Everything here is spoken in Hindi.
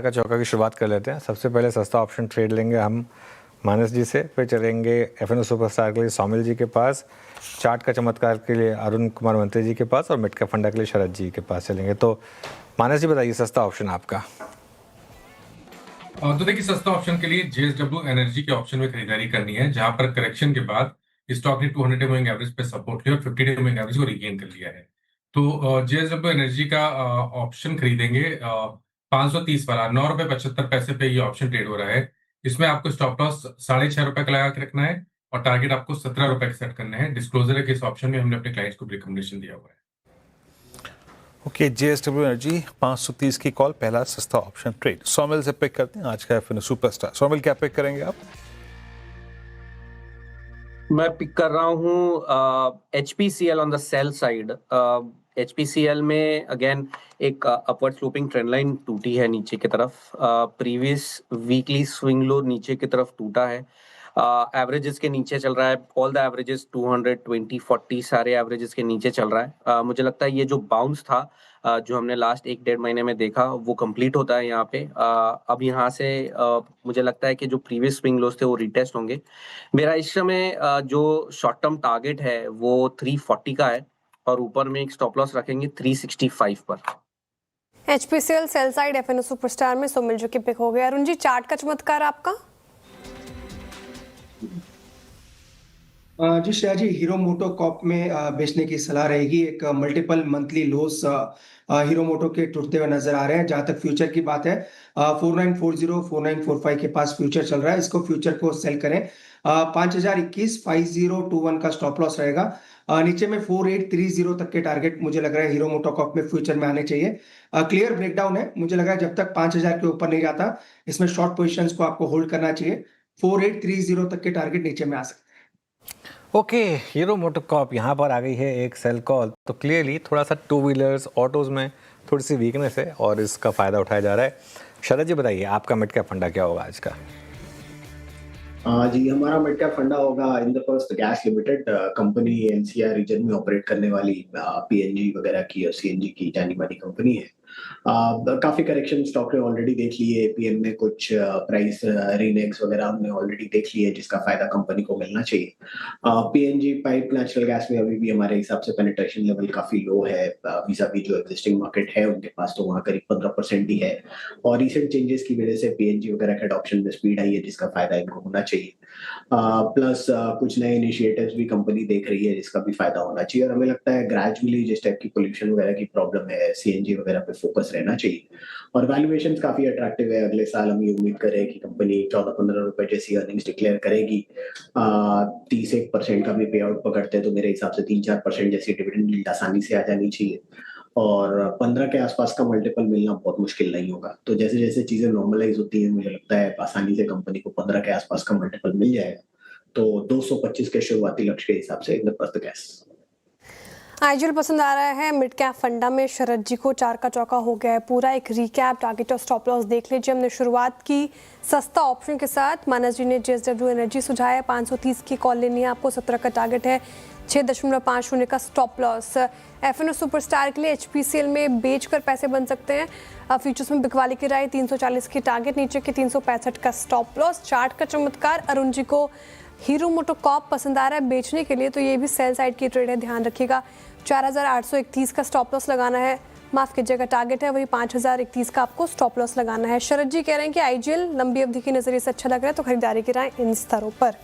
का चौका की शुरुआत कर लेते हैं। सबसे पहले सस्ता ऑप्शन ट्रेड लेंगे हम मानस जी से, फिर चलेंगे एफएनओ सुपरस्टार के लिए सौमिल जी के पास, चार्ट का चमत्कार के लिए अरुण कुमार मंत्री जी के पास और मिड कैप फंडा के लिए शरद जी के पास चलेंगे। तो मानस जी बताइए सस्ता ऑप्शन आपका। तो देखिए, सस्ता ऑप्शन के लिए जेएसडब्ल्यू एनर्जी के ऑप्शन में खरीदारी करनी है, जहां पर करेक्शन के बाद स्टॉक ने 200 डे मूविंग एवरेज पे सपोर्ट लिया और 50 डे मूविंग एवरेज को रिगेन कर लिया है। तो जेएसडब्ल्यू एनर्जी का ऑप्शन खरीदेंगे 530 वाला, ₹9.75 पे ये ऑप्शन ट्रेड हो रहा है। इसमें आपको स्टॉप लॉस ₹6.5 का लगा के रखना है और टारगेट आपको ₹17 सेट करना है। डिस्क्लोजर है कि इस ऑप्शन में हमने अपने क्लाइंट्स को रिकमेंडेशन दिया हुआ है। ओके, जेएसडब्ल्यू एनर्जी 530 की कॉल, पहला सस्ता ऑप्शन ट्रेड। सौमिल से पिक करते हैं आज का एफएनओ सुपरस्टार। सौमिल, क्या पिक करेंगे आप? मैं पिक कर रहा हूँ HPCL on the sell side. HPCL में अगेन एक अपवर्ड स्लोपिंग ट्रेंड लाइन टूटी है नीचे की तरफ। प्रीवियस वीकली स्विंग लो नीचे की तरफ टूटा है। एवरेजेस के नीचे चल रहा है। ऑल द एवरेजेस 220 40 सारे एवरेजेस के नीचे चल रहा है। मुझे लगता है ये जो बाउंस था जो हमने लास्ट 1-1.5 महीने में देखा वो कंप्लीट होता है यहाँ पे। अब यहाँ से मुझे लगता है कि जो प्रीवियस स्विंग लोज थे वो रिटेस्ट होंगे। मेरा इस समय जो शॉर्ट टर्म टारगेट है वो 340 का है और ऊपर में एक स्टॉप लॉस रखेंगे 365 पर। HPCL sell side FNO superstar में सौमिल जी के पिक हो गया। अरुण जी, चार्ट का चमत्कार आपका? जी श्रेया जी, हीरो मोटो कॉप में बेचने की सलाह रहेगी। एक मल्टीपल मंथली लोस हीरो मोटो के टूटते हुए नजर आ रहे हैं। जहां तक फ्यूचर की बात है 4940 4945 के पास फ्यूचर चल रहा है। इसको फ्यूचर को सेल करें। 5021 5021 का स्टॉप लॉस रहेगा। नीचे में 4830 तक के टारगेट मुझे लग रहा है हीरो मोटो कॉप में फ्यूचर में आने चाहिए। क्लियर ब्रेकडाउन है। मुझे लग रहा है जब तक 5000 के ऊपर नहीं जाता इसमें शॉर्ट पोजिशन को आपको होल्ड करना चाहिए। 4830 तक के टारगेट नीचे में आ सकते हैं। ओके, हीरो मोटोकॉर्प यहाँ पर आ गई है एक सेल कॉल। तो क्लियरली थोड़ा सा टू व्हीलर्स ऑटोज़ में थोड़ी सी वीकनेस है और इसका फ़ायदा उठाया जा रहा है। शरद जी बताइए आपका मिड कैप फंडा क्या होगा आज का? जी, हमारा मिड कैप फंडा होगा Indraprastha gas limited. Company NCR region में ऑपरेट करने वाली पीएनजी वगैरह की और सीएनजी की जानी मानी कंपनी है। काफी करेक्शन स्टॉक ने ऑलरेडी देख लिए। पीएम ने कुछ प्राइस रीनेक्स वगैरह हमने ऑलरेडी देख लिए, जिसका फायदा कंपनी को मिलना चाहिए। पीएनजी पाइप नेचुरल गैस में अभी भी हमारे हिसाब से पेनिट्रेशन लेवल काफी लो है वीज़ा-वी जो एग्जिस्टिंग मार्केट है उनके पास, तो वहाँ करीब 15% ही है। और रिसेंट चेंजेस की वजह से पीएनजी वगैरह के अडॉप्शन में स्पीड आई है, जिसका फायदा इनको होना चाहिए। प्लस कुछ नए इनिशिएटिव्स भी कंपनी देख रही है, जिसका भी फायदा होना चाहिए। और हमें लगता है ग्रेजुअली जिस टाइप की पोल्यूशन वगैरह की प्रॉब्लम है, सीएनजी वगैरह पे फोकस रहना चाहिए। और वैल्यूएशंस काफी अट्रैक्टिव है। अगले साल हम ये उम्मीद करें कि कंपनी 14-15 रुपए जैसी अर्निंग्स डिक्लेयर करेगी। 31% का भी पे आउट पकड़ते हैं तो मेरे हिसाब से 3-4% जैसी डिविडेंड यील्ड आसानी से आ जानी चाहिए। और 15 के आसपास का मल्टीपल मिलना बहुत मुश्किल नहीं होगा। तो जैसे जैसे चीजें नॉर्मलाइज होती हैं, मुझे लगता है आसानी से कंपनी को 15 के आसपास का मल्टीपल मिल जाएगा। तो 225 के शुरुआती लक्ष्य के हिसाब से इंद्रप्रस्थ गैस। आईजीएल पसंद आ रहा है मिड कैप फंडा में। शरद जी को चार का चौका हो गया है पूरा। एक रिकैप टारगेट और स्टॉप लॉस देख लीजिए। हमने शुरुआत की सस्ता ऑप्शन के साथ। मानस जी ने जेएसडब्ल्यू एनर्जी सुझाया। 530 की कॉल लेनी है आपको। 17 का टारगेट है। 6.50 का स्टॉप लॉस। एफएनओ सुपरस्टार के लिए एचपीसीएल में बेचकर पैसे बन सकते हैं। फ्यूचर्स में बिकवाली की राय। 340 की टारगेट, नीचे के 365 का स्टॉप लॉस। चार्ट का चमत्कार। अरुण जी को हीरो मोटोकॉर्प पसंद आ रहा है बेचने के लिए, तो ये भी सेल साइड की ट्रेड है, ध्यान रखिएगा। 4831 का स्टॉप लॉस लगाना है, माफ कीजिएगा टारगेट है, वही 5031 का आपको स्टॉप लॉस लगाना है। शरद जी कह रहे हैं कि आईजीएल लंबी अवधि की नजरिए से अच्छा लग रहा है, तो खरीदारी की राय इन स्तरों पर।